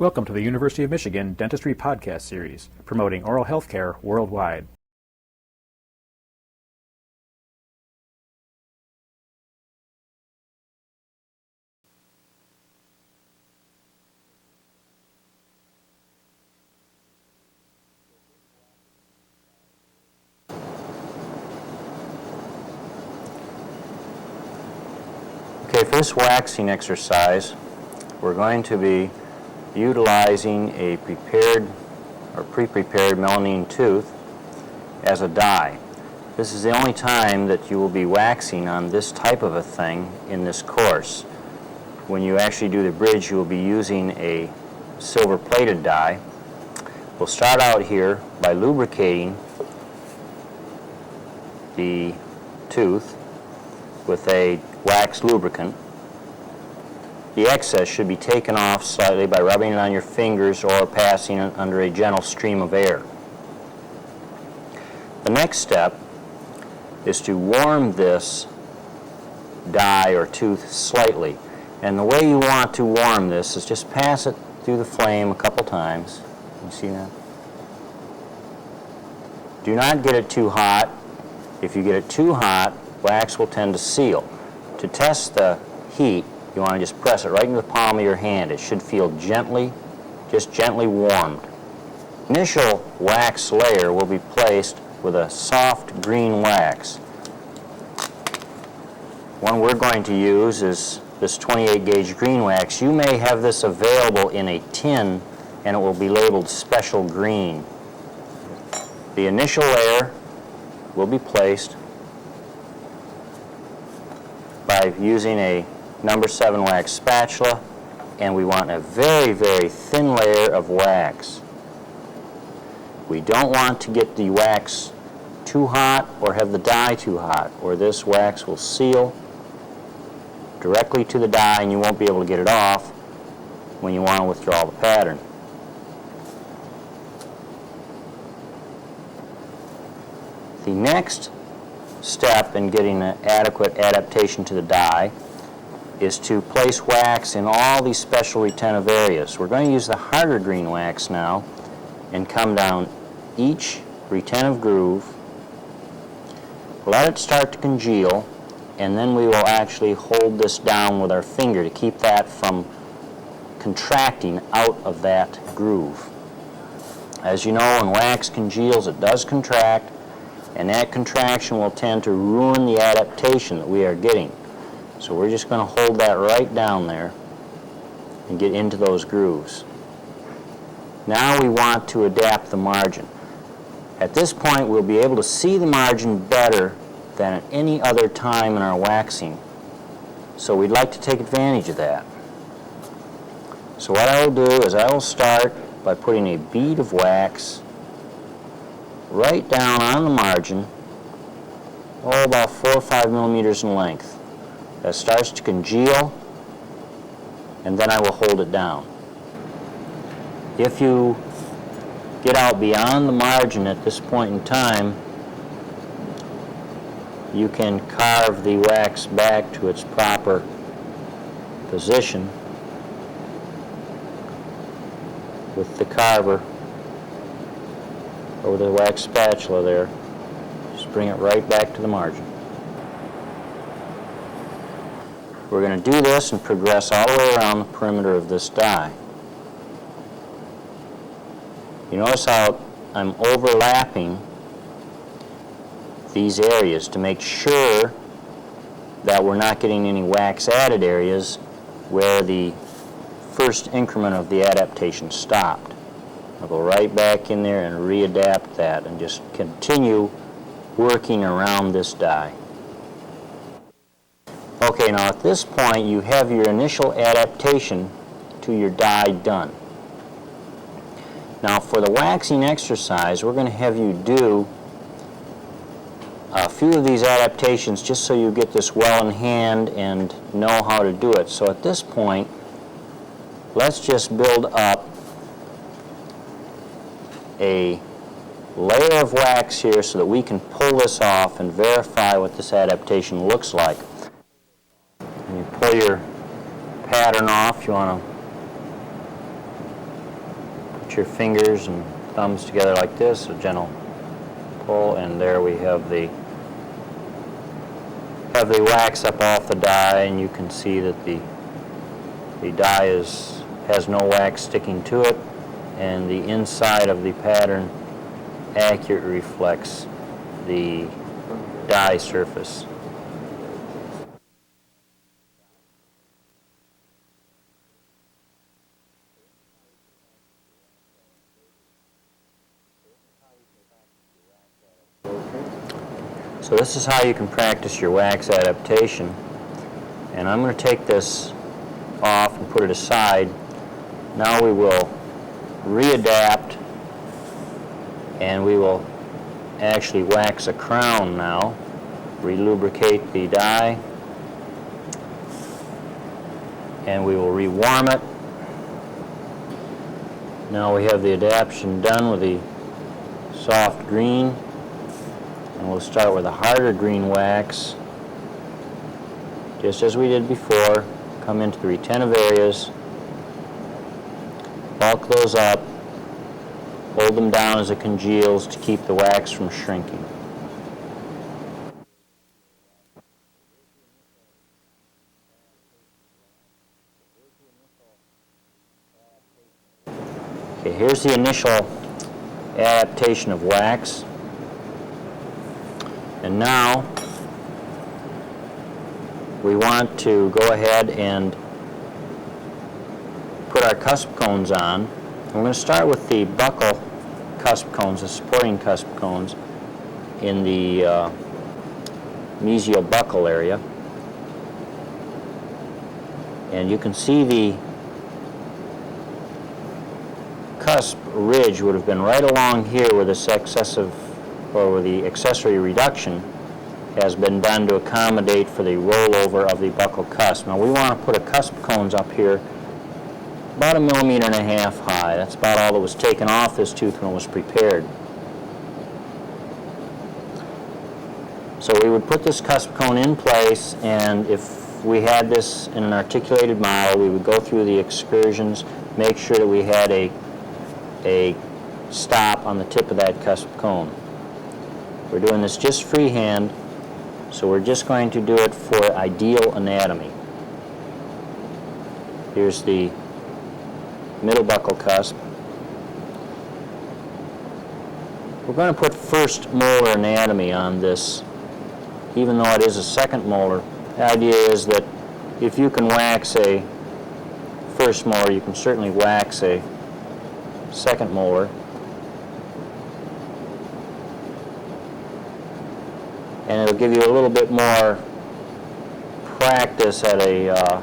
Welcome to the University of Michigan Dentistry Podcast Series, promoting oral health care worldwide. Okay, for this waxing exercise, we're going to be utilizing a prepared or pre-prepared melamine tooth as a die. This is the only time that you will be waxing on this type of a thing in this course. When you actually do the bridge, you will be using a silver-plated die. We'll start out here by lubricating the tooth with a wax lubricant. The excess should be taken off slightly by rubbing it on your fingers or passing it under a gentle stream of air. The next step is to warm this die or tooth slightly. And the way you want to warm this is just pass it through the flame a couple times. You see that? Do not get it too hot. If you get it too hot, wax will tend to seal. To test the heat, you want to just press it right into the palm of your hand. It should feel gently warmed. Initial wax layer will be placed with a soft green wax. One we're going to use is this 28 gauge green wax. You may have this available in a tin and it will be labeled special green. The initial layer will be placed by using a number 7 wax spatula, and we want a very, very thin layer of wax. We don't want to get the wax too hot or have the die too hot, or this wax will seal directly to the die and you won't be able to get it off when you want to withdraw the pattern. The next step in getting an adequate adaptation to the die is to place wax in all these special retentive areas. We're going to use the harder green wax now and come down each retentive groove, let it start to congeal, and then we will actually hold this down with our finger to keep that from contracting out of that groove. As you know, when wax congeals, it does contract, and that contraction will tend to ruin the adaptation that we are getting. So we're just going to hold that right down there and get into those grooves. Now we want to adapt the margin. At this point, we'll be able to see the margin better than at any other time in our waxing. So we'd like to take advantage of that. So what I will do is I will start by putting a bead of wax right down on the margin, about 4 or 5 millimeters in length. That starts to congeal, and then I will hold it down. If you get out beyond the margin at this point in time, you can carve the wax back to its proper position with the carver or with the wax spatula there. Just bring it right back to the margin. We're going to do this and progress all the way around the perimeter of this die. You notice how I'm overlapping these areas to make sure that we're not getting any wax added areas where the first increment of the adaptation stopped. I'll go right back in there and readapt that and just continue working around this die. Okay, now at this point you have your initial adaptation to your die done. Now for the waxing exercise, we're going to have you do a few of these adaptations just so you get this well in hand and know how to do it. So at this point, let's just build up a layer of wax here so that we can pull this off and verify what this adaptation looks like. When you pull your pattern off, you want to put your fingers and thumbs together like this, a gentle pull, and there we have the wax up off the die, and you can see that the die has no wax sticking to it, and the inside of the pattern accurately reflects the die surface. So this is how you can practice your wax adaptation. And I'm going to take this off and put it aside. Now we will readapt, and we will actually wax a crown now. Relubricate the die, and we will rewarm it. Now we have the adaptation done with the soft green. And we'll start with a harder green wax, just as we did before. Come into the retentive areas, bulk those up, hold them down as it congeals to keep the wax from shrinking. Okay, here's the initial adaptation of wax. And now we want to go ahead and put our cusp cones on. We're going to start with the buccal cusp cones, the supporting cusp cones in the mesial buccal area. And you can see the cusp ridge would have been right along here where this excessive, or where the accessory reduction has been done to accommodate for the rollover of the buccal cusp. Now we want to put a cusp cones up here about 1.5 millimeters high. That's about all that was taken off this tooth when it was prepared. So we would put this cusp cone in place, and if we had this in an articulated model, we would go through the excursions, make sure that we had a stop on the tip of that cusp cone. We're doing this just freehand, so we're just going to do it for ideal anatomy. Here's the middle buccal cusp. We're going to put first molar anatomy on this, even though it is a second molar. The idea is that if you can wax a first molar, you can certainly wax a second molar. And it'll give you a little bit more practice at a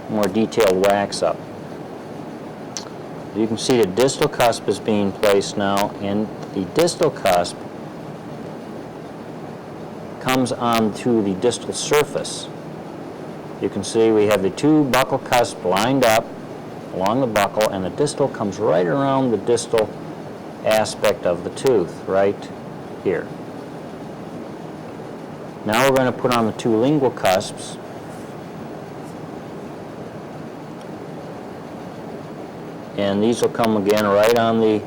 more detailed wax up. You can see the distal cusp is being placed now, and the distal cusp comes onto the distal surface. You can see we have the two buccal cusps lined up along the buccal, and the distal comes right around the distal aspect of the tooth, right here. Now we're going to put on the two lingual cusps. And these will come again right on the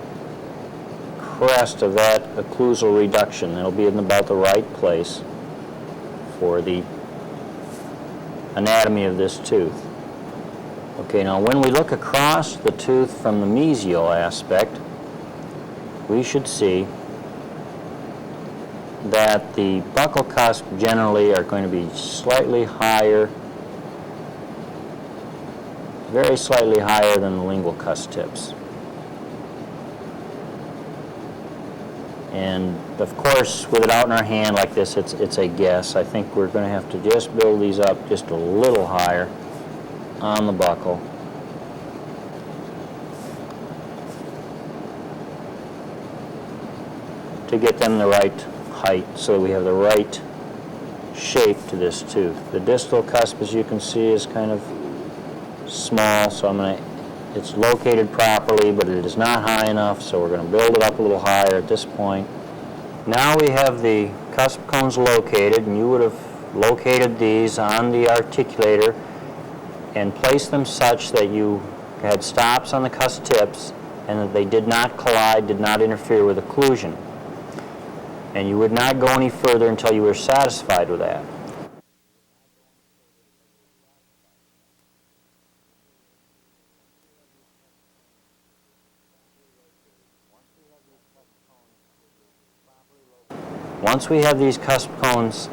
crest of that occlusal reduction. It'll be in about the right place for the anatomy of this tooth. Okay, now when we look across the tooth from the mesial aspect, we should see that the buccal cusp generally are going to be slightly higher, very slightly higher than the lingual cusp tips. And of course, with it out in our hand like this, it's a guess. I think we're going to have to just build these up just a little higher on the buccal. To get them the right height, so we have the right shape to this tooth. The distal cusp, as you can see, is kind of small, so it's located properly, but it is not high enough, so we're going to build it up a little higher at this point. Now we have the cusp cones located, and you would have located these on the articulator and placed them such that you had stops on the cusp tips and that they did not collide, did not interfere with occlusion. And you would not go any further until you were satisfied with that. Once we have these cusp cones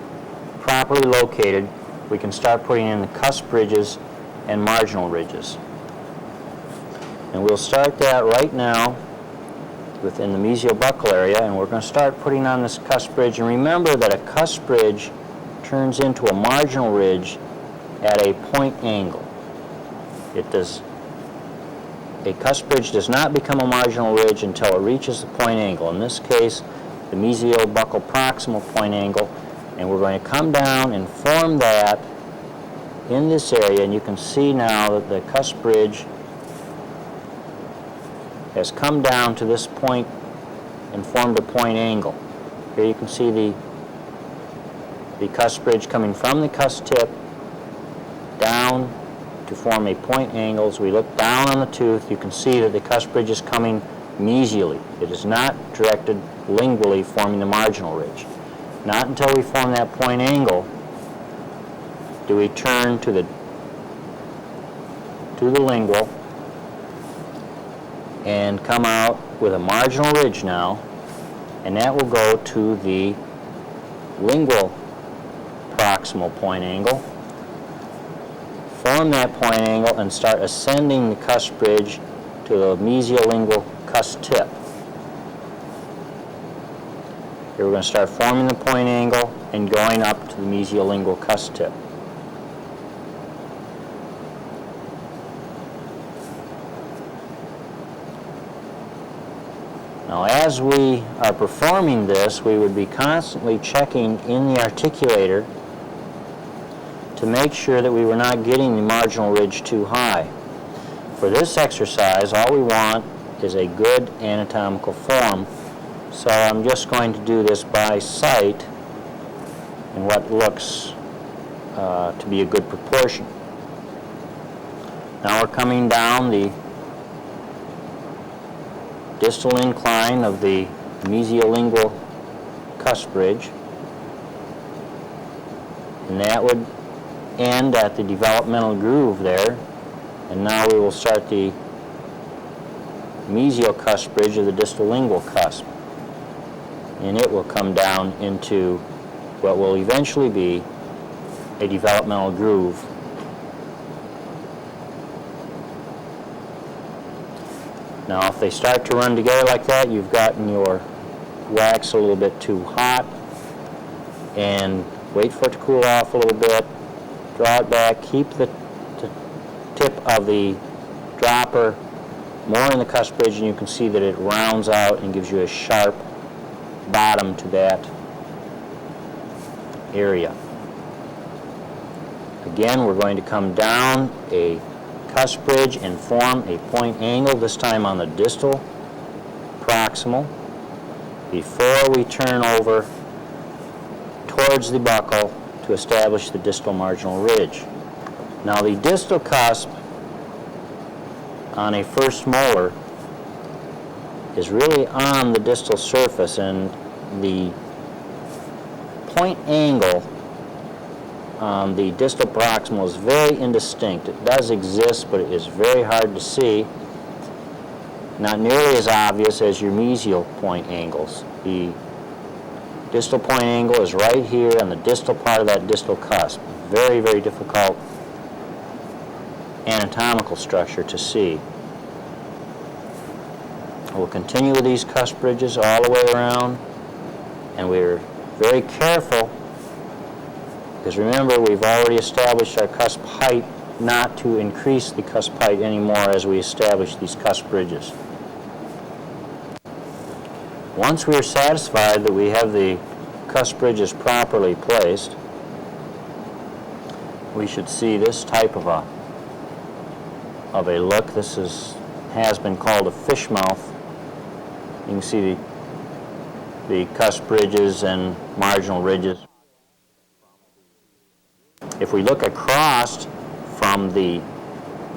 properly located, we can start putting in the cusp ridges and marginal ridges. And we'll start that right now within the mesial buccal area, and we're going to start putting on this cusp ridge. And remember that a cusp ridge turns into a marginal ridge at a point angle. A cusp ridge does not become a marginal ridge until it reaches the point angle. In this case, the mesial buccal proximal point angle, and we're going to come down and form that in this area, and you can see now that the cusp ridge has come down to this point and formed a point angle. Here you can see the cusp ridge coming from the cusp tip down to form a point angle. As we look down on the tooth, you can see that the cusp ridge is coming mesially. It is not directed lingually, forming the marginal ridge. Not until we form that point angle do we turn to the lingual and come out with a marginal ridge now, and that will go to the lingual proximal point angle, form that point angle, and start ascending the cusp ridge to the mesiolingual cusp tip. Here we're going to start forming the point angle and going up to the mesiolingual cusp tip. Now, as we are performing this, we would be constantly checking in the articulator to make sure that we were not getting the marginal ridge too high. For this exercise, all we want is a good anatomical form. So I'm just going to do this by sight in what looks to be a good proportion. Now we're coming down the distal incline of the mesiolingual cusp ridge, and that would end at the developmental groove there. And now we will start the mesial cusp ridge of the distal lingual cusp, and it will come down into what will eventually be a developmental groove. Now, if they start to run together like that, you've gotten your wax a little bit too hot, and wait for it to cool off a little bit, draw it back, keep the tip of the dropper more in the cusp ridge, and you can see that it rounds out and gives you a sharp bottom to that area. Again, we're going to come down a cusp ridge and form a point angle, this time on the distal proximal, before we turn over towards the buccal to establish the distal marginal ridge. Now, the distal cusp on a first molar is really on the distal surface, and the point angle on the distal proximal is very indistinct. It does exist, but it is very hard to see. Not nearly as obvious as your mesial point angles. The distal point angle is right here on the distal part of that distal cusp. Very, very difficult anatomical structure to see. We'll continue with these cusp ridges all the way around, and we're very careful, because remember, we've already established our cusp height, not to increase the cusp height anymore as we establish these cusp ridges. Once we're satisfied that we have the cusp ridges properly placed, we should see this type of a look. This has been called a fish mouth. You can see the cusp ridges and marginal ridges. If we look across from the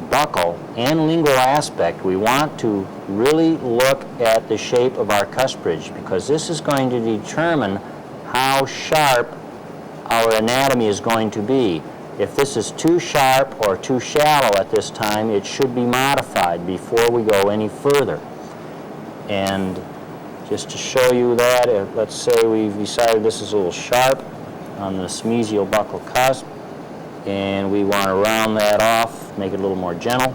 buccal and lingual aspect, we want to really look at the shape of our cusp ridge, because this is going to determine how sharp our anatomy is going to be. If this is too sharp or too shallow at this time, it should be modified before we go any further. And just to show you that, let's say we've decided this is a little sharp on this mesial buccal cusp, and we want to round that off, make it a little more gentle,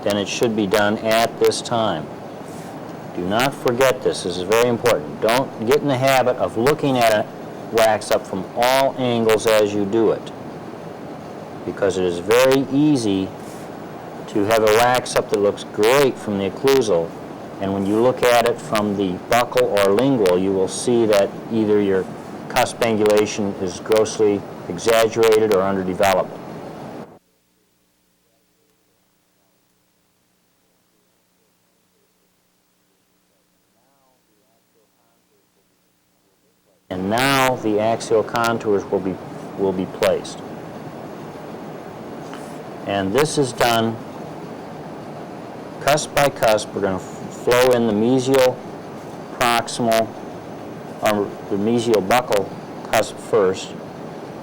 then it should be done at this time. Do not forget this. This is very important. Don't get in the habit of looking at a wax up from all angles as you do it, because it is very easy to have a wax up that looks great from the occlusal, and when you look at it from the buccal or lingual, you will see that either your cusp angulation is grossly exaggerated or underdeveloped. And now the axial contours will be placed. And this is done cusp by cusp. We're going to flow in the mesial proximal, or the mesial buccal cusp first.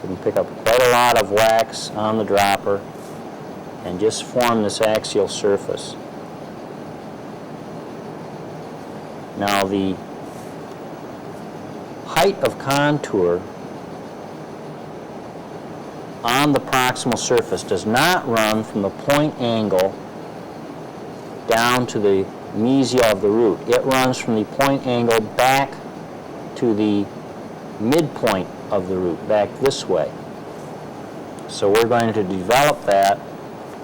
We can pick up quite a lot of wax on the dropper and just form this axial surface. Now the height of contour on the proximal surface does not run from the point angle down to the mesia of the root. It runs from the point angle back to the midpoint of the root, back this way. So we're going to develop that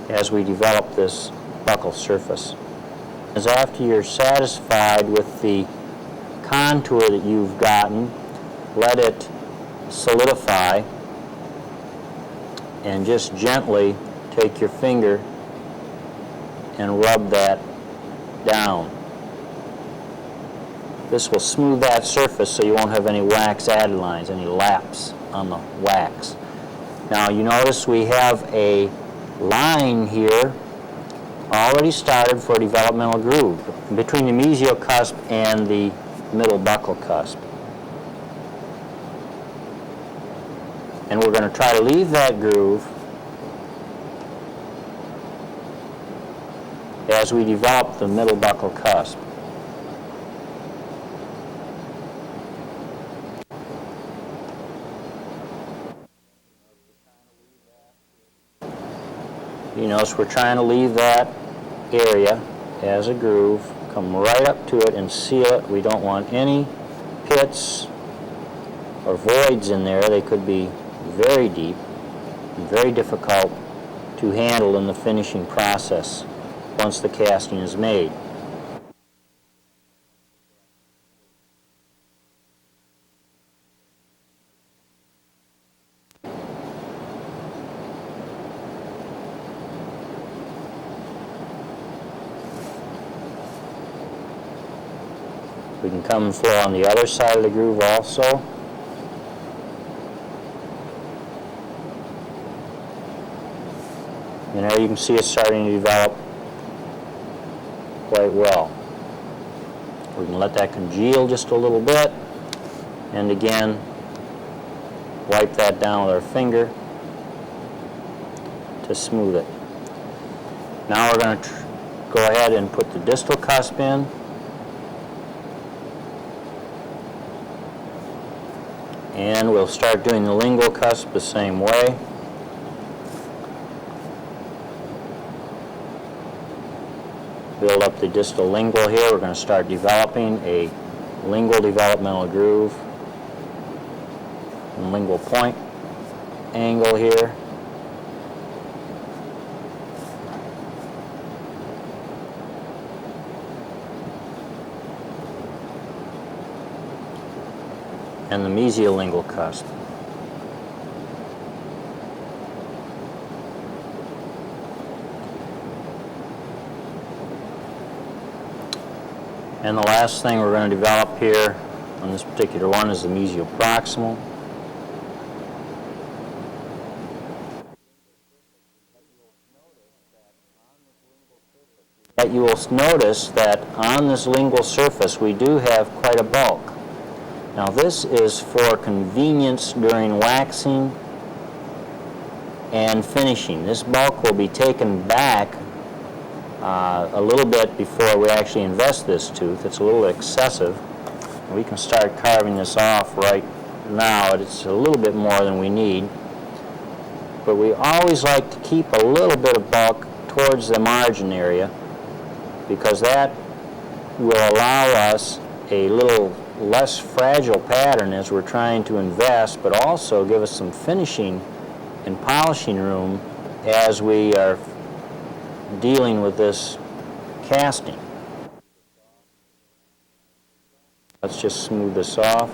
as we develop this buccal surface. As after you're satisfied with the contour that you've gotten, let it solidify, and just gently take your finger and rub that down. This will smooth that surface so you won't have any wax added lines, any laps on the wax. Now you notice we have a line here already started for a developmental groove between the mesial cusp and the middle buccal cusp. And we're going to try to leave that groove as we develop the middle buccal cusp. You notice we're trying to leave that area as a groove, come right up to it and seal it. We don't want any pits or voids in there. They could be very deep and very difficult to handle in the finishing process once the casting is made. We can come and flow on the other side of the groove also. And there you can see it's starting to develop quite well. We can let that congeal just a little bit, and again wipe that down with our finger to smooth it. Now we're going to go ahead and put the distal cusp in. And we'll start doing the lingual cusp the same way. Build up the distal lingual here. We're going to start developing a lingual developmental groove and lingual point angle here. And the mesiolingual cusp. And the last thing we're going to develop here on this particular one is the mesioproximal. Yet you will notice that on this lingual surface we do have quite a bulk. Now this is for convenience during waxing and finishing. This bulk will be taken back a little bit before we actually invest this tooth. It's a little excessive. We can start carving this off right now. It's a little bit more than we need. But we always like to keep a little bit of bulk towards the margin area, because that will allow us a little less fragile pattern as we're trying to invest, but also give us some finishing and polishing room as we are dealing with this casting. Let's just smooth this off.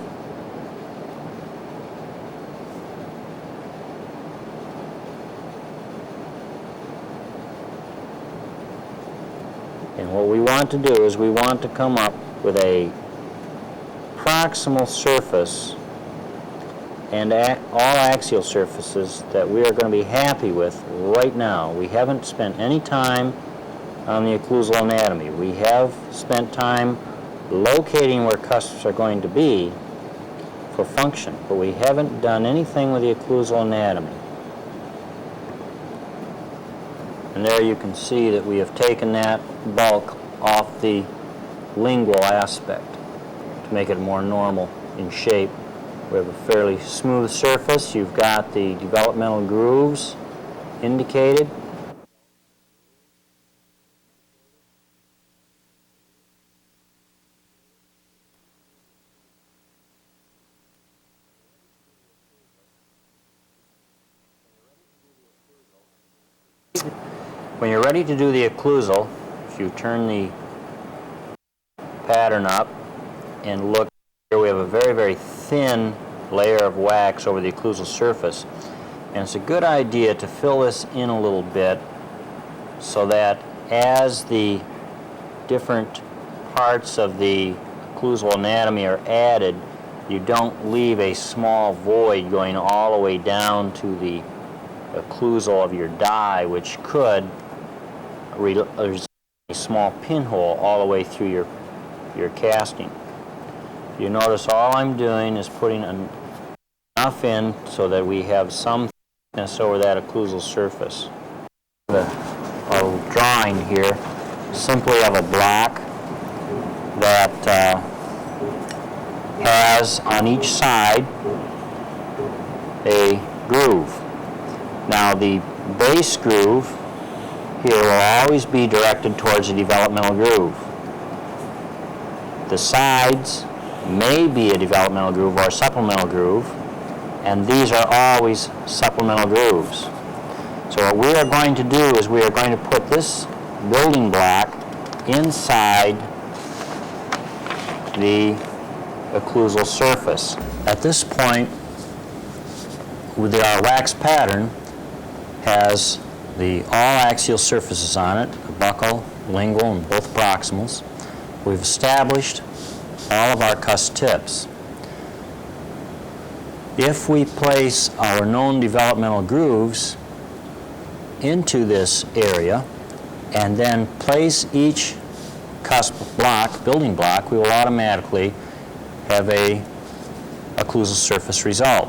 And what we want to do is we want to come up with a proximal surface and all axial surfaces that we are going to be happy with right now. We haven't spent any time on the occlusal anatomy. We have spent time locating where cusps are going to be for function, but we haven't done anything with the occlusal anatomy. And there you can see that we have taken that bulk off the lingual aspect to make it more normal in shape. We have a fairly smooth surface. You've got the developmental grooves indicated. When you're ready to do the occlusal, if you turn the pattern up and look here, we have a very, very thin layer of wax over the occlusal surface. And it's a good idea to fill this in a little bit so that as the different parts of the occlusal anatomy are added, you don't leave a small void going all the way down to the occlusal of your die, which could result in a small pinhole all the way through your casting. You notice all I'm doing is putting enough in so that we have some thickness over that occlusal surface. A drawing here simply of a block that has on each side a groove. Now the base groove here will always be directed towards the developmental groove. The sides may be a developmental groove or a supplemental groove, and these are always supplemental grooves. So what we are going to do is we are going to put this building block inside the occlusal surface. At this point, with our wax pattern has all axial surfaces on it, the buccal, lingual, and both proximals. We've established all of our cusp tips. If we place our known developmental grooves into this area and then place each cusp block, building block, we will automatically have a occlusal surface result.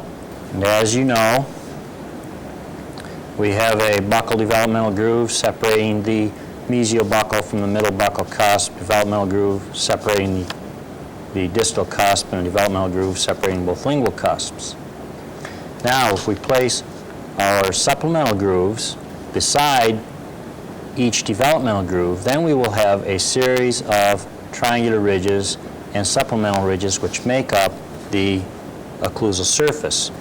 And as you know, we have a buccal developmental groove separating the mesiobuccal from the middle buccal cusp, developmental groove separating the distal cusp, and a developmental groove separating both lingual cusps. Now, if we place our supplemental grooves beside each developmental groove, then we will have a series of triangular ridges and supplemental ridges which make up the occlusal surface.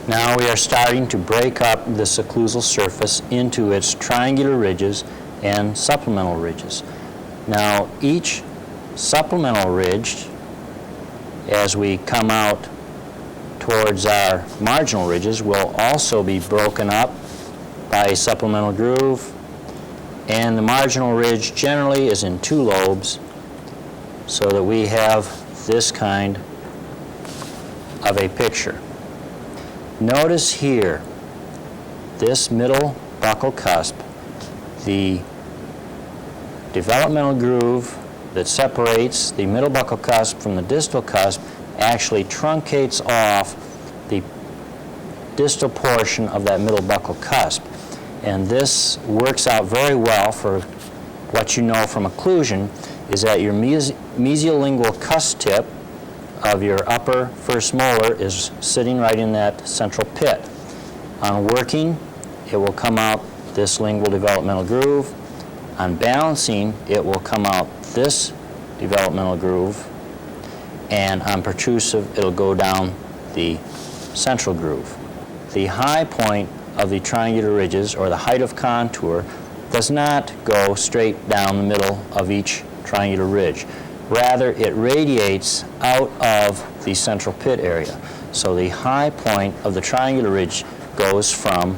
Now we are starting to break up this occlusal surface into its triangular ridges and supplemental ridges. Now each supplemental ridge, as we come out towards our marginal ridges, will also be broken up by a supplemental groove, and the marginal ridge generally is in two lobes, so that we have this kind of a picture. Notice here, this middle buccal cusp, the developmental groove that separates the middle buccal cusp from the distal cusp actually truncates off the distal portion of that middle buccal cusp. And this works out very well for what you know from occlusion is that your mesiolingual cusp tip of your upper first molar is sitting right in that central pit. On working, it will come out this lingual developmental groove. On balancing, it will come out this developmental groove. And on protrusive, it'll go down the central groove. The high point of the triangular ridges, or the height of contour, does not go straight down the middle of each triangular ridge. Rather, it radiates out of the central pit area. So the high point of the triangular ridge goes from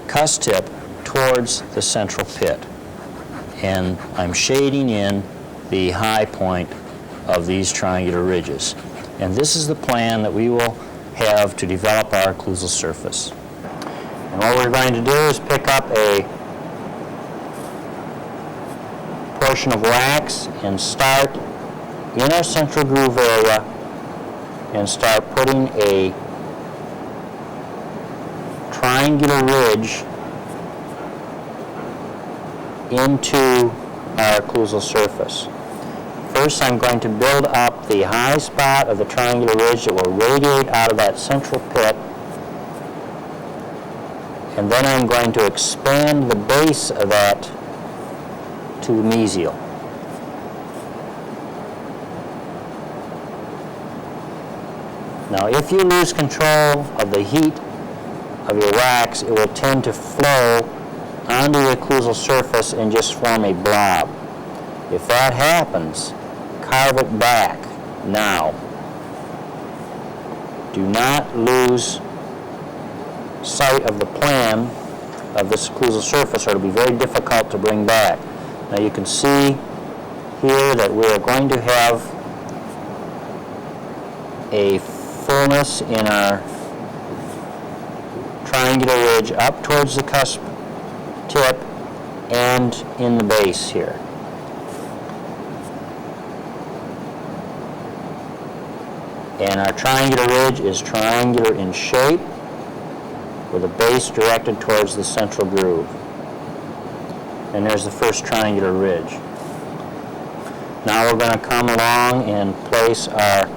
cusp tip towards the central pit. And I'm shading in the high point of these triangular ridges. And this is the plan that we will have to develop our occlusal surface. And what we're going to do is pick up a portion of wax and start in our central groove area and start putting a triangular ridge into our occlusal surface. First, I'm going to build up the high spot of the triangular ridge that will radiate out of that central pit, and then I'm going to expand the base of that to mesial. Now, if you lose control of the heat of your wax, it will tend to flow onto the occlusal surface and just form a blob. If that happens, carve it back now. Do not lose sight of the plan of this occlusal surface, or it'll be very difficult to bring back. Now you can see here that we are going to have a fullness in our triangular ridge up towards the cusp tip and in the base here. And our triangular ridge is triangular in shape with a base directed towards the central groove. And there's the first triangular ridge. Now we're going to come along and place our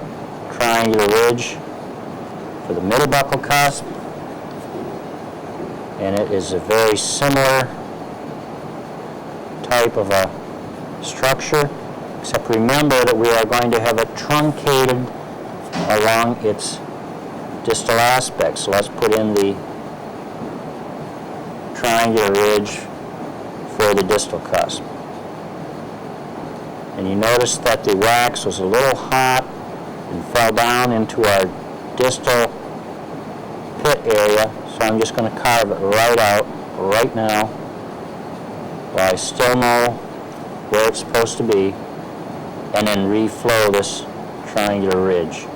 triangular ridge for the middle buccal cusp. And it is a very similar type of a structure, except remember that we are going to have it truncated along its distal aspect. So let's put in the triangular ridge for the distal cusp. And you notice that the wax was a little hot and fell down into our distal pit area, so I'm just going to carve it right out right now while I still know where it's supposed to be, and then reflow this triangular ridge.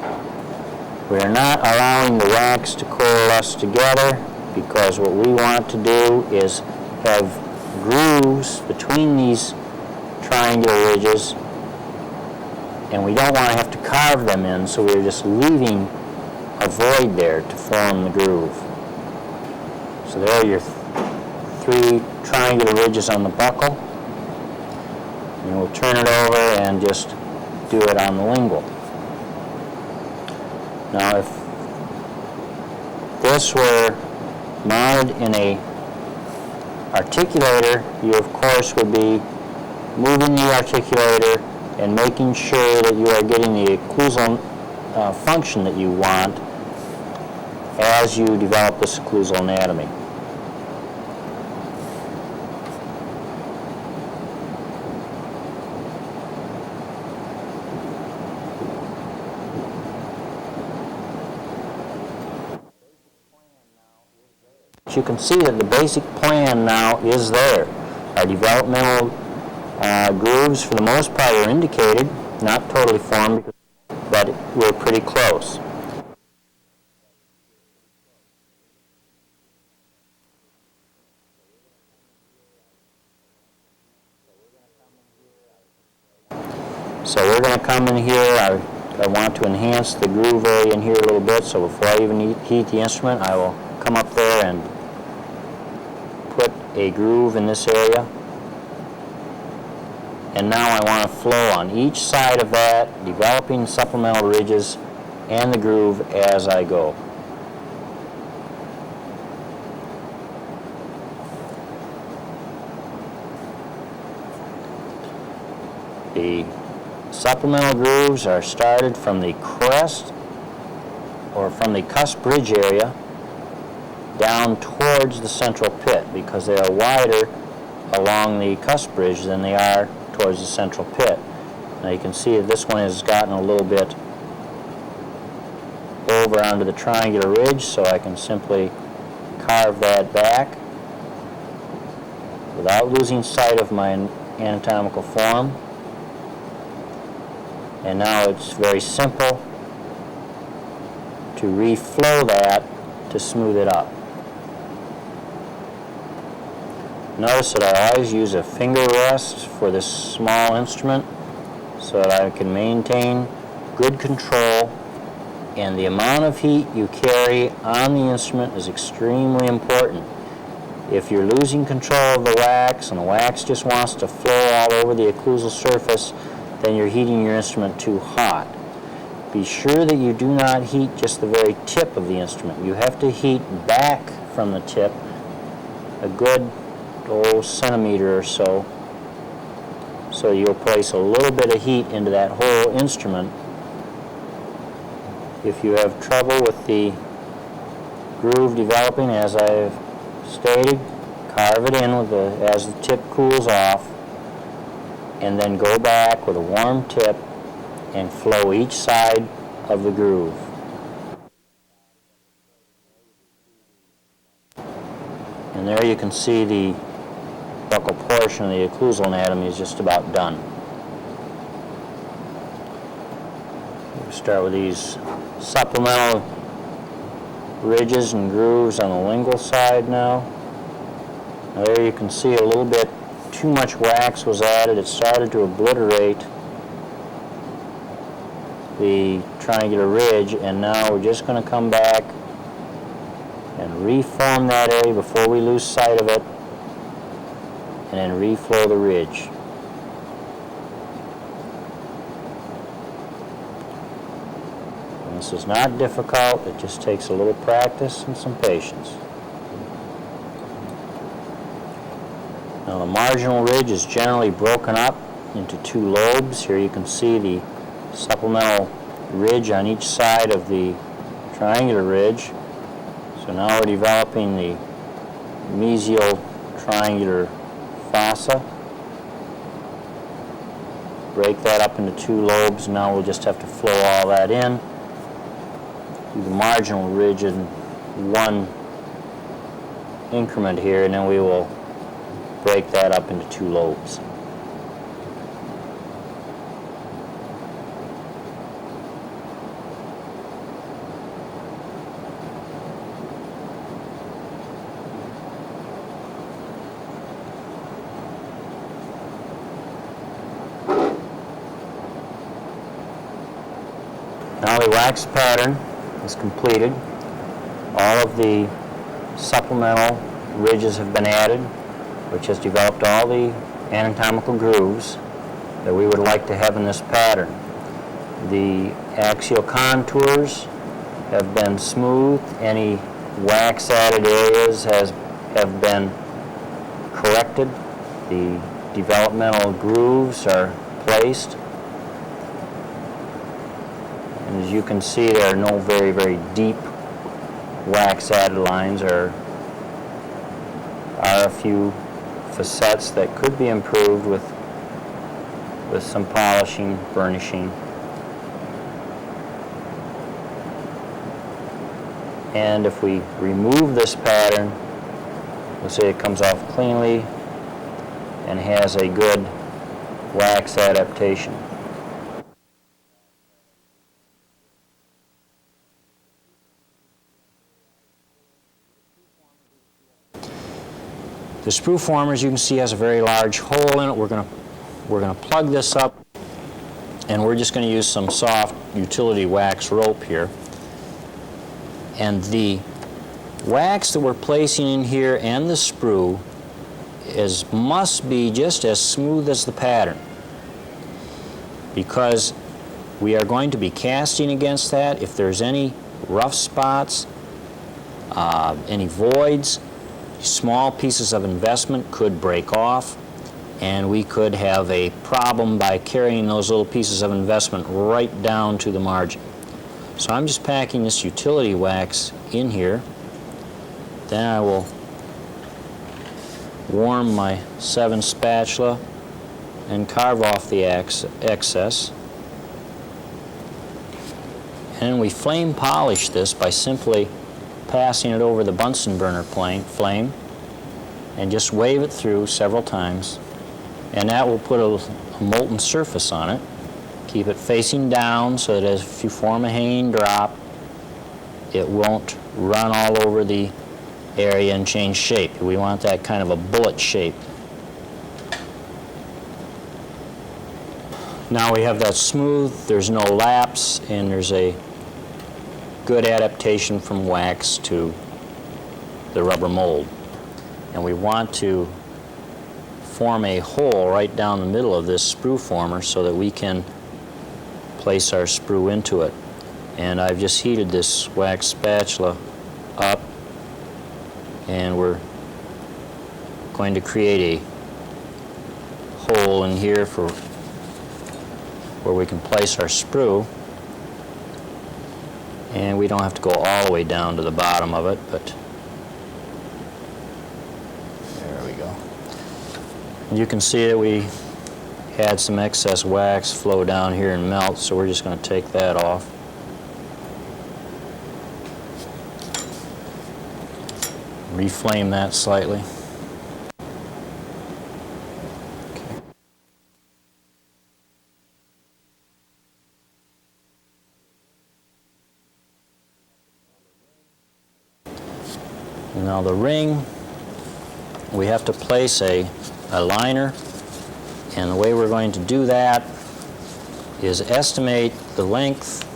We are not allowing the wax to coalesce together because what we want to do is have grooves between these triangular ridges, and we don't want to have to carve them in, so we're just leaving a void there to form the groove. So there are your three triangular ridges on the buccal, and we'll turn it over and just do it on the lingual. Now if this were mounted in a articulator, you of course would be moving the articulator and making sure that you are getting the occlusal function that you want as you develop this occlusal anatomy. You can see that the basic plan now is there. Our developmental grooves, for the most part, are indicated, not totally formed, but we're pretty close. So we're going to come in here. I want to enhance the groove area in here a little bit, so before I even heat the instrument, I will come up there and put a groove in this area. And now I want to flow on each side of that, developing supplemental ridges and the groove as I go. The supplemental grooves are started from the crest or from the cusp ridge area down towards the central pit, because they are wider along the cusp ridge than they are towards the central pit. Now you can see that this one has gotten a little bit over onto the triangular ridge, so I can simply carve that back without losing sight of my anatomical form. And now it's very simple to reflow that to smooth it up. Notice that I always use a finger rest for this small instrument so that I can maintain good control, and the amount of heat you carry on the instrument is extremely important. If you're losing control of the wax and the wax just wants to flow all over the occlusal surface, then you're heating your instrument too hot. Be sure that you do not heat just the very tip of the instrument. You have to heat back from the tip a good centimeter or so, so you'll place a little bit of heat into that whole instrument. If you have trouble with the groove developing, as I've stated, carve it in with as the tip cools off, and then go back with a warm tip and flow each side of the groove. And there you can see the buccal portion of the occlusal anatomy is just about done. We'll start with these supplemental ridges and grooves on the lingual side now. Now there you can see a little bit too much wax was added. It started to obliterate the triangular ridge, and now we're just going to come back and reform that area before we lose sight of it, and then reflow the ridge. And this is not difficult. It just takes a little practice and some patience. Now the marginal ridge is generally broken up into two lobes. Here you can see the supplemental ridge on each side of the triangular ridge. So now we're developing the mesial triangular fossa. Break that up into two lobes. Now we'll just have to flow all that in. Do the marginal ridge in one increment here, and then we will break that up into two lobes. Now the wax pattern is completed. All of the supplemental ridges have been added, which has developed all the anatomical grooves that we would like to have in this pattern. The axial contours have been smoothed. Any wax added areas have been corrected. The developmental grooves are placed. And as you can see, there are no very, very deep wax added lines. There are a few facets that could be improved with some polishing, burnishing. And if we remove this pattern, we'll see it comes off cleanly and has a good wax adaptation. The sprue former, as you can see, has a very large hole in it. We're going to plug this up And we're just going to use some soft utility wax rope here. And the wax that we're placing in here and the sprue must be just as smooth as the pattern, because we are going to be casting against that. If there's any rough spots, any voids, small pieces of investment could break off, and we could have a problem by carrying those little pieces of investment right down to the margin. So I'm just packing this utility wax in here. Then I will warm my 7 spatula and carve off the excess. And we flame polish this by simply passing it over the Bunsen burner flame and just wave it through several times. And that will put a molten surface on it. Keep it facing down so that if you form a hanging drop, it won't run all over the area and change shape. We want that kind of a bullet shape. Now we have that smooth, there's no lapse, and there's a good adaptation from wax to the rubber mold. And we want to form a hole right down the middle of this sprue former so that we can place our sprue into it. And I've just heated this wax spatula up, and we're going to create a hole in here for where we can place our sprue. And we don't have to go all the way down to the bottom of it, but there we go. You can see that we had some excess wax flow down here and melt, so we're just going to take that off. Reflame that slightly. Now the ring, we have to place a liner, and the way we're going to do that is estimate the length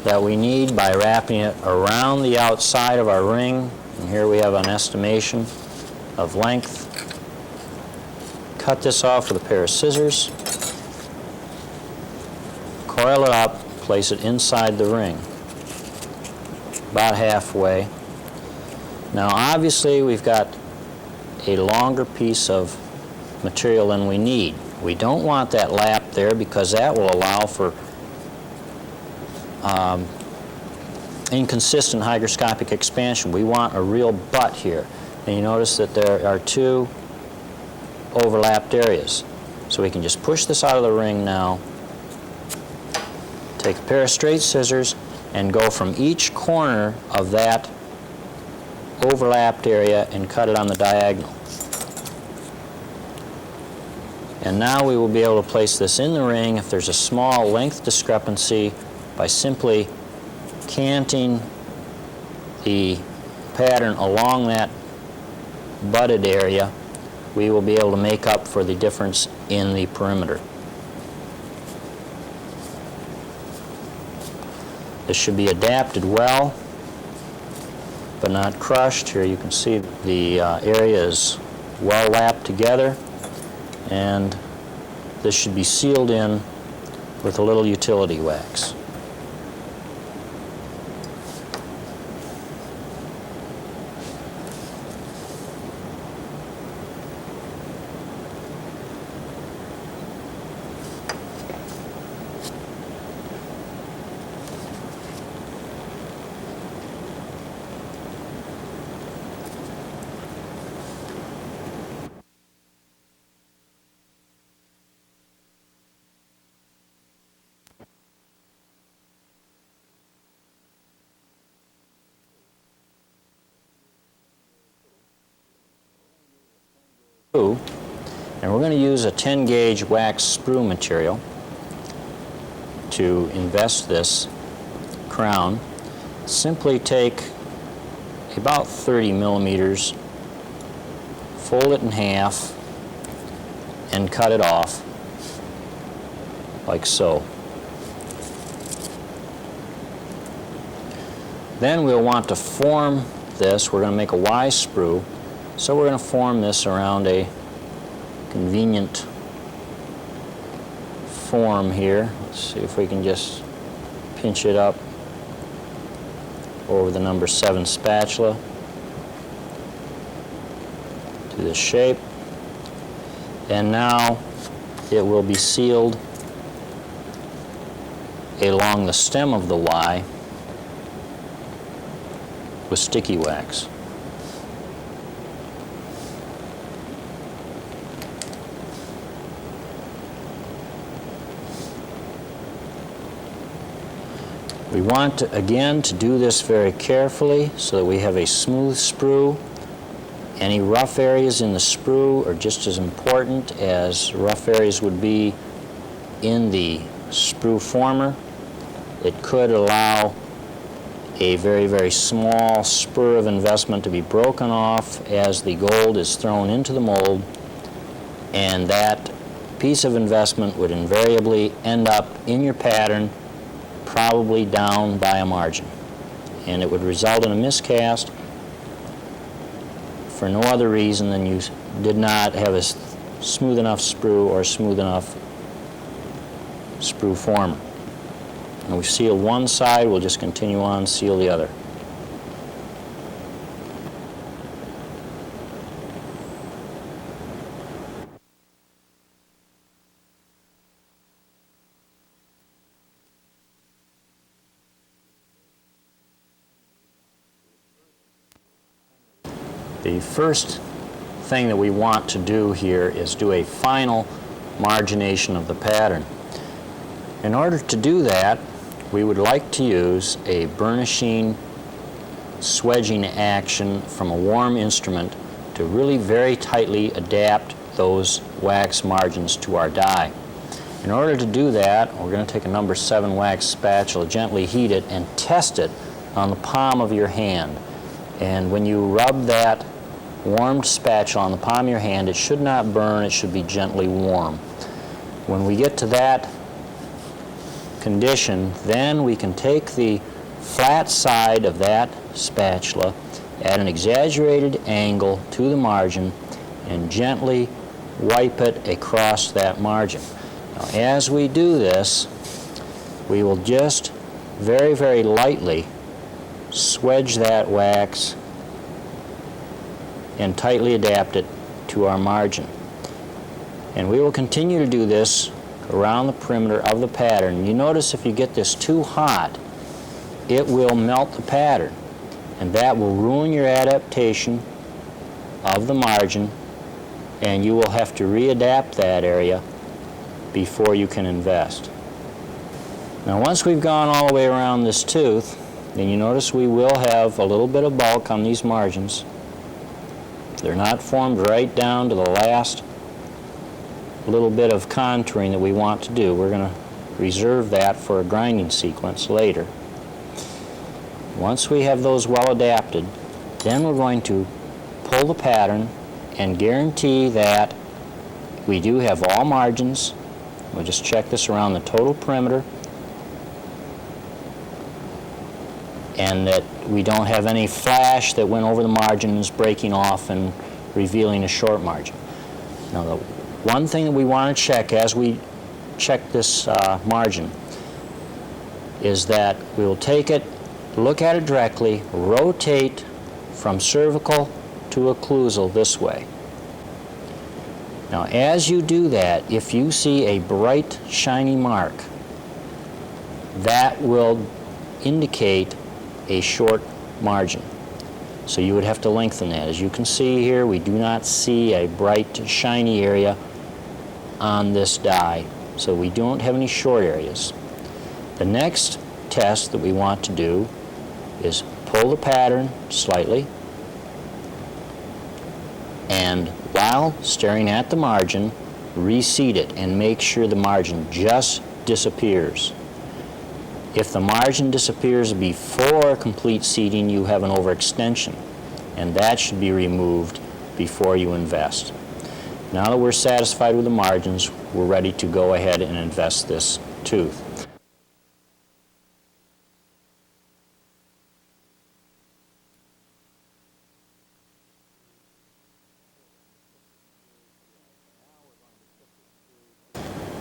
that we need by wrapping it around the outside of our ring. And here we have an estimation of length. Cut this off with a pair of scissors, coil it up, place it inside the ring, about halfway. Now obviously we've got a longer piece of material than we need. We don't want that lap there because that will allow for inconsistent hygroscopic expansion. We want a real butt here. And you notice that there are 2 overlapped areas. So we can just push this out of the ring now, take a pair of straight scissors, and go from each corner of that overlapped area and cut it on the diagonal. And now we will be able to place this in the ring if there's a small length discrepancy by simply canting the pattern along that butted area. We will be able to make up for the difference in the perimeter. This should be adapted well, but not crushed. Here you can see the area is well lapped together, and this should be sealed in with a little utility wax. And we're going to use a 10 gauge wax sprue material to invest this crown. Simply take about 30 millimeters, fold it in half, and cut it off. like so. Then we'll want to form this. We're going to make a Y sprue, so we're going to form this around a convenient form here. Let's see if we can just pinch it up over the number 7 spatula to this shape. And now it will be sealed along the stem of the Y with sticky wax. We want to, again, to do this very carefully so that we have a smooth sprue. Any rough areas in the sprue are just as important as rough areas would be in the sprue former. It could allow a very, very small spur of investment to be broken off as the gold is thrown into the mold, and that piece of investment would invariably end up in your pattern, probably down by a margin, and it would result in a miscast for no other reason than you did not have a smooth enough sprue or smooth enough sprue former. And we've sealed one side, we'll just continue on, seal the other. The first thing that we want to do here is do a final margination of the pattern. In order to do that, we would like to use a burnishing swedging action from a warm instrument to really very tightly adapt those wax margins to our die. In order to do that, we're going to take a number 7 wax spatula, gently heat it, and test it on the palm of your hand. And when you rub that warmed spatula on the palm of your hand, it should not burn, it should be gently warm. When we get to that condition, then we can take the flat side of that spatula at an exaggerated angle to the margin and gently wipe it across that margin. Now, as we do this, we will just very, very lightly swedge that wax and tightly adapt it to our margin. And we will continue to do this around the perimeter of the pattern. You notice if you get this too hot, it will melt the pattern, and that will ruin your adaptation of the margin, and you will have to readapt that area before you can invest. Now, once we've gone all the way around this tooth, then you notice we will have a little bit of bulk on these margins. They're not formed right down to the last little bit of contouring that we want to do. We're going to reserve that for a grinding sequence later. Once we have those well adapted, then we're going to pull the pattern and guarantee that we do have all margins. We'll just check this around the total perimeter, and that we don't have any flash that went over the margins breaking off and revealing a short margin. Now, the one thing that we want to check as we check this margin is that we will take it, look at it directly, rotate from cervical to occlusal this way. Now, as you do that, if you see a bright, shiny mark, that will indicate a short margin. So you would have to lengthen that. As you can see here, we do not see a bright, shiny area on this die, so we don't have any short areas. The next test that we want to do is pull the pattern slightly, and while staring at the margin, reseat it and make sure the margin just disappears. If the margin disappears before complete seating, you have an overextension, and that should be removed before you invest. Now that we're satisfied with the margins, we're ready to go ahead and invest this tooth.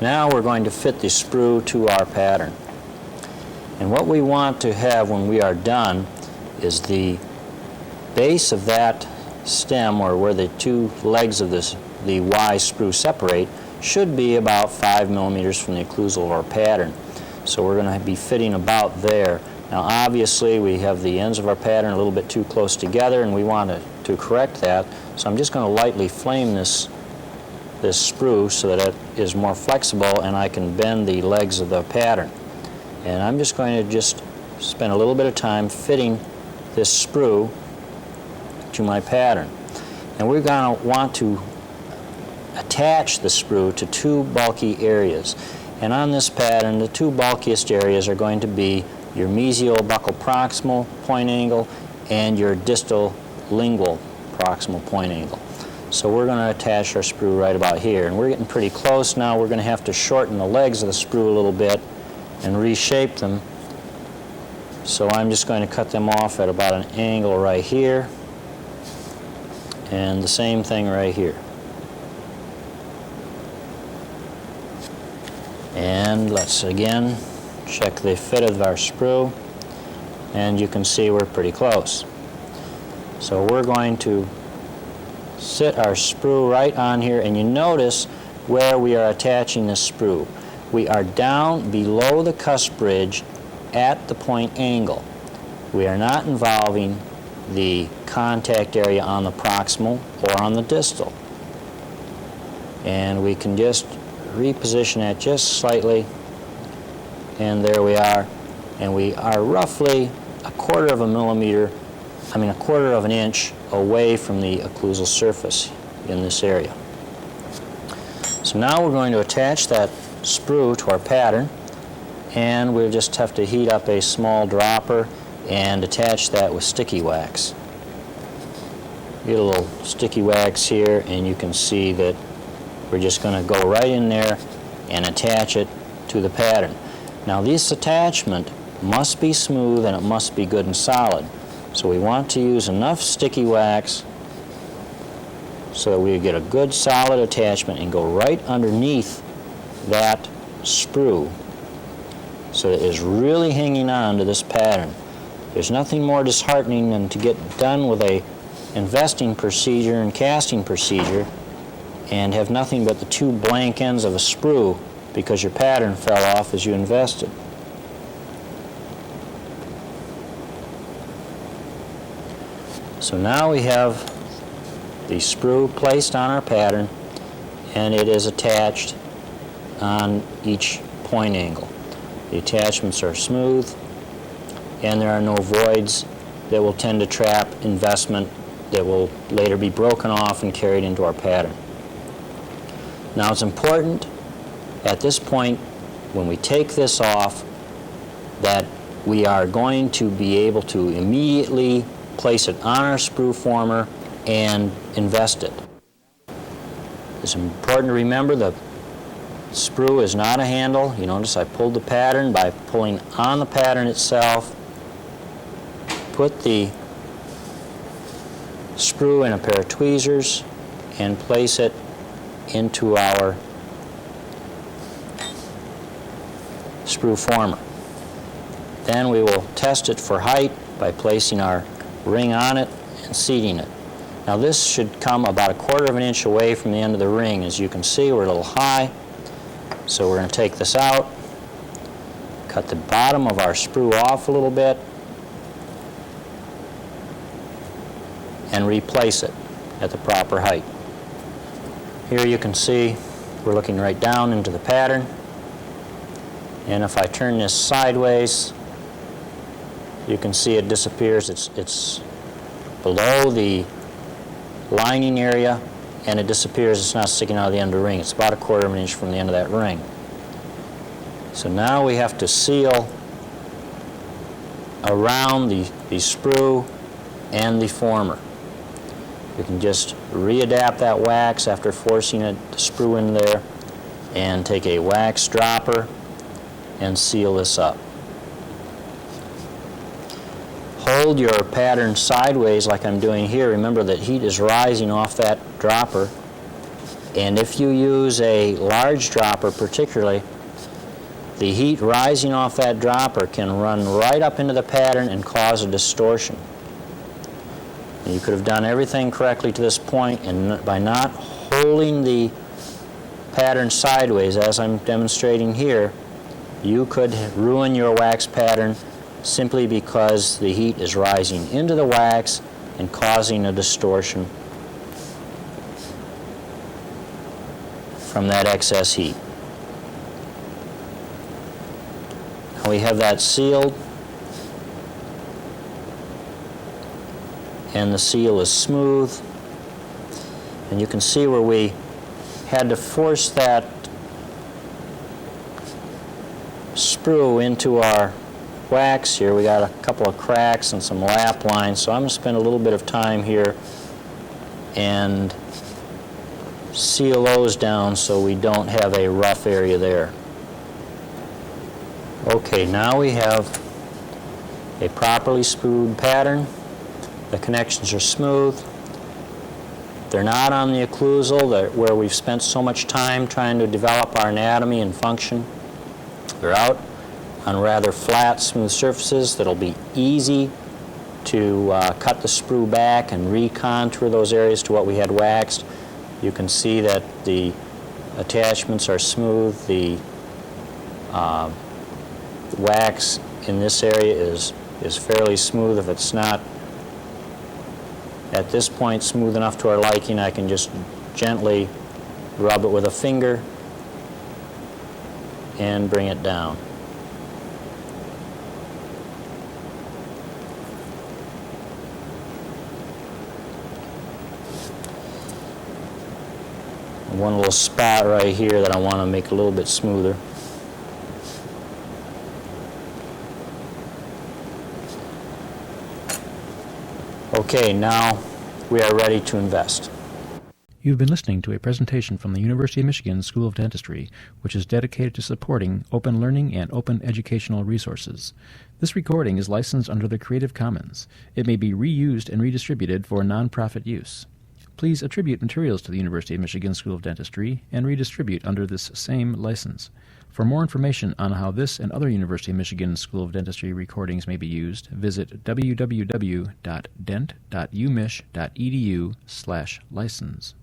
Now we're going to fit the sprue to our pattern. And what we want to have when we are done is the base of that stem, or where the two legs of the Y sprue separate, should be about 5 millimeters from the occlusal of our pattern. So we're going to be fitting about there. Now obviously we have the ends of our pattern a little bit too close together, and we want to correct that. So I'm just going to lightly flame this sprue so that it is more flexible and I can bend the legs of the pattern. And I'm just going to spend a little bit of time fitting this sprue to my pattern. And we're going to want to attach the sprue to two bulky areas. And on this pattern, the two bulkiest areas are going to be your mesial buccal proximal point angle and your distal lingual proximal point angle. So we're going to attach our sprue right about here. And we're getting pretty close now. We're going to have to shorten the legs of the sprue a little bit and reshape them. So I'm just going to cut them off at about an angle right here. And the same thing right here. And let's again check the fit of our sprue. And you can see we're pretty close. So we're going to sit our sprue right on here, and you notice where we are attaching the sprue. We are down below the cusp bridge at the point angle. We are not involving the contact area on the proximal or on the distal. And we can just reposition that just slightly, and there we are. And we are roughly a quarter of an inch away from the occlusal surface in this area. So now we're going to attach that sprue to our pattern, and we'll just have to heat up a small dropper and attach that with sticky wax. Get a little sticky wax here, and you can see that we're just going to go right in there and attach it to the pattern. Now this attachment must be smooth and it must be good and solid. So we want to use enough sticky wax so that we get a good solid attachment and go right underneath that sprue so that it is really hanging on to this pattern. There's nothing more disheartening than to get done with a investing procedure and casting procedure and have nothing but the two blank ends of a sprue because your pattern fell off as you invested. So now we have the sprue placed on our pattern, and it is attached on each point angle. The attachments are smooth, and there are no voids that will tend to trap investment that will later be broken off and carried into our pattern. Now it's important at this point when we take this off that we are going to be able to immediately place it on our sprue former and invest it. It's important to remember the sprue is not a handle. You notice I pulled the pattern by pulling on the pattern itself. Put the sprue in a pair of tweezers and place it into our sprue former. Then we will test it for height by placing our ring on it and seating it. Now this should come about a quarter of an inch away from the end of the ring. As you can see, we're a little high, so we're going to take this out, cut the bottom of our sprue off a little bit, and replace it at the proper height. Here you can see we're looking right down into the pattern, and if I turn this sideways, you can see it disappears. It's below the lining area, and it disappears. It's not sticking out of the end of the ring. It's about a quarter of an inch from the end of that ring. So now we have to seal around the sprue and the former. You can just readapt that wax after forcing it to sprue in there, and take a wax dropper and seal this up. Hold your pattern sideways like I'm doing here. Remember that heat is rising off that dropper, and if you use a large dropper particularly, the heat rising off that dropper can run right up into the pattern and cause a distortion. And you could have done everything correctly to this point, and by not holding the pattern sideways as I'm demonstrating here, you could ruin your wax pattern simply because the heat is rising into the wax and causing a distortion from that excess heat. Now we have that sealed, and the seal is smooth, and you can see where we had to force that sprue into our wax here. We got a couple of cracks and some lap lines, so I'm going to spend a little bit of time here and seal those down so we don't have a rough area there. Okay, now we have a properly sprued pattern. The connections are smooth. They're not on the occlusal, where we've spent so much time trying to develop our anatomy and function. They're out on rather flat, smooth surfaces that'll be easy to cut the sprue back and recontour those areas to what we had waxed. You can see that the attachments are smooth. The wax in this area is fairly smooth. If it's not at this point smooth enough to our liking, I can just gently rub it with a finger and bring it down. One little spot right here that I want to make a little bit smoother. Okay, now we are ready to invest. You've been listening to a presentation from the University of Michigan School of Dentistry, which is dedicated to supporting open learning and open educational resources. This recording is licensed under the Creative Commons. It may be reused and redistributed for nonprofit use. Please attribute materials to the University of Michigan School of Dentistry and redistribute under this same license. For more information on how this and other University of Michigan School of Dentistry recordings may be used, visit www.dent.umich.edu/license.